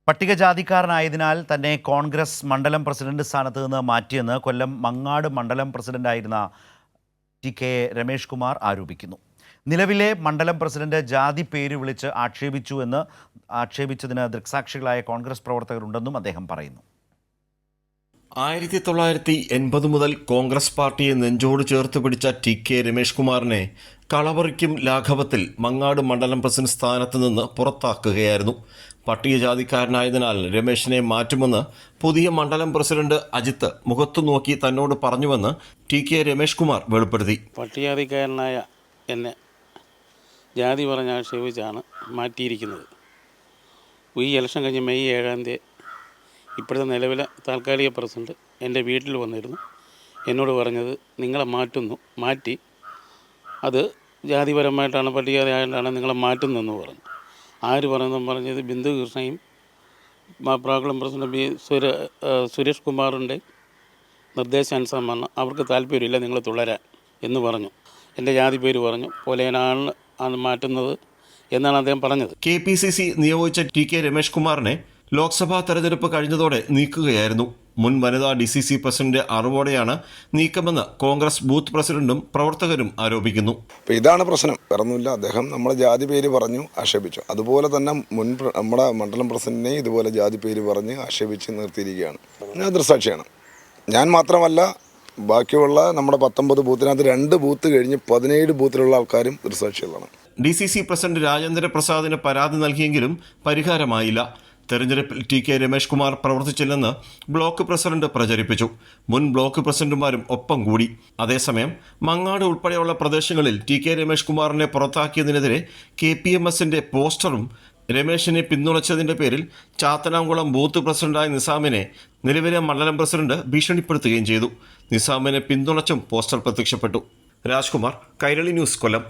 പട്ടികജാതിക്കാരനായതിനാൽ തന്നെ കോൺഗ്രസ് മണ്ഡലം പ്രസിഡന്റ് സ്ഥാനത്ത് നിന്ന് മാറ്റിയെന്ന് കൊല്ലം മങ്ങാട് മണ്ഡലം പ്രസിഡന്റായിരുന്ന ടി.കെ. രമേഷ് കുമാർ ആരോപിക്കുന്നു. നിലവിലെ മണ്ഡലം പ്രസിഡന്റ് ജാതി പേര് വിളിച്ച് ആക്ഷേപിച്ചതിന് ദൃക്സാക്ഷികളായ കോൺഗ്രസ് പ്രവർത്തകരുണ്ടെന്നും അദ്ദേഹം പറയുന്നു. 1980 മുതൽ കോൺഗ്രസ് പാർട്ടിയെ നെഞ്ചോട് ചേർത്ത് പിടിച്ച ടി.കെ. രമേഷ് കുമാറിനെ കളവറിക്കും ലാഘവത്തിൽ മങ്ങാട് മണ്ഡലം പ്രസിഡന്റ് സ്ഥാനത്ത് നിന്ന് പുറത്താക്കുകയായിരുന്നു. പട്ടികജാതിക്കാരനായതിനാൽ രമേശിനെ മാറ്റുമെന്ന് പുതിയ മണ്ഡലം പ്രസിഡന്റ് അജിത്ത് മുഖത്തു നോക്കി തന്നോട് പറഞ്ഞുവെന്ന് ടി.കെ. രമേഷ് കുമാർ വെളിപ്പെടുത്തി. പട്ടികജാതിക്കാരനായ എന്നെ ജാതി പറഞ്ഞ് ആക്ഷേപിച്ചാണ് മാറ്റിയിരിക്കുന്നത്. ഈ ഇലക്ഷൻ കഴിഞ്ഞ് മെയ് 7-ാം തീയതി ഇപ്പോഴത്തെ നിലവിലെ താൽക്കാലിക പ്രസിഡന്റ് എൻ്റെ വീട്ടിൽ വന്നിരുന്നു. എന്നോട് പറഞ്ഞത് നിങ്ങളെ മാറ്റി അത് ജാതിപരമായിട്ടാണ് പട്ടികജാതിയായിട്ടാണ് നിങ്ങളെ മാറ്റുന്നതെന്ന് പറഞ്ഞു. ആര് പറഞ്ഞത് ബിന്ദു കൃഷ്ണയും പ്രാക്കുളം പ്രസിഡന്റ് സുരേഷ് കുമാറിൻ്റെ നിർദ്ദേശാനുസരണമാണ്. അവർക്ക് താല്പര്യമില്ല നിങ്ങൾ തുടരാൻ എന്ന് പറഞ്ഞു. എൻ്റെ ജാതി പേര് പറഞ്ഞു പോലെയാണ് മാറ്റുന്നത് എന്നാണ് അദ്ദേഹം പറഞ്ഞത്. KPCC നിയോഗിച്ച ടി.കെ. രമേഷ് കുമാറിനെ ലോക്സഭാ തെരഞ്ഞെടുപ്പ് കഴിഞ്ഞതോടെ നീക്കുകയായിരുന്നു. മുൻ വനിതാ DCC പ്രസിഡന്റ് അറിവോടെയാണ് നീക്കമെന്ന് കോൺഗ്രസ് ബൂത്ത് പ്രസിഡന്റും പ്രവർത്തകരും ആരോപിക്കുന്നു. ഇതാണ് പ്രശ്നം, വേറൊന്നുമില്ല. അദ്ദേഹം നമ്മളെ ജാതി പേര് പറഞ്ഞു ആക്ഷേപിച്ചു. അതുപോലെ തന്നെ നമ്മുടെ മണ്ഡലം പ്രസിഡന്റിനെ ഇതുപോലെ ജാതി പേര് പറഞ്ഞ് ആക്ഷേപിച്ച് നിർത്തിയിരിക്കുകയാണ്. ഞാൻ ദൃക്സാക്ഷിയാണ്. ഞാൻ മാത്രമല്ല, ബാക്കിയുള്ള നമ്മുടെ 19 ബൂത്തിനകത്ത് 2 ബൂത്ത് കഴിഞ്ഞ് 17 ബൂത്തിലുള്ള ആൾക്കാരും ദൃക്സാക്ഷികളാണ്. DCC പ്രസിഡന്റ് രാജേന്ദ്ര പ്രസാദിന് പരാതി നൽകിയെങ്കിലും പരിഹാരമായില്ല. തെരഞ്ഞെടുപ്പിൽ ടി.കെ. രമേഷ് കുമാർ പ്രവർത്തിച്ചില്ലെന്ന് ബ്ലോക്ക് പ്രസിഡന്റ് പ്രചരിപ്പിച്ചു. മുൻ ബ്ലോക്ക് പ്രസിഡന്റുമാരും ഒപ്പം കൂടി. അതേസമയം മങ്ങാട് ഉൾപ്പെടെയുള്ള പ്രദേശങ്ങളിൽ ടി.കെ. രമേഷ് കുമാറിനെ പുറത്താക്കിയതിനെതിരെ KPMSന്റെ പോസ്റ്ററും രമേശിനെ പിന്തുണച്ചതിന്റെ പേരിൽ ചാത്തനാംകുളം ബൂത്ത് പ്രസിഡന്റായ നിസാമിനെ നിലവിലെ മണ്ഡലം പ്രസിഡന്റ് ഭീഷണിപ്പെടുത്തുകയും ചെയ്തു. നിസാമിനെ പിന്തുണച്ചും പോസ്റ്റർ പ്രത്യക്ഷപ്പെട്ടു. രാജ്കുമാർ, കൈരളി ന്യൂസ്, കൊല്ലം.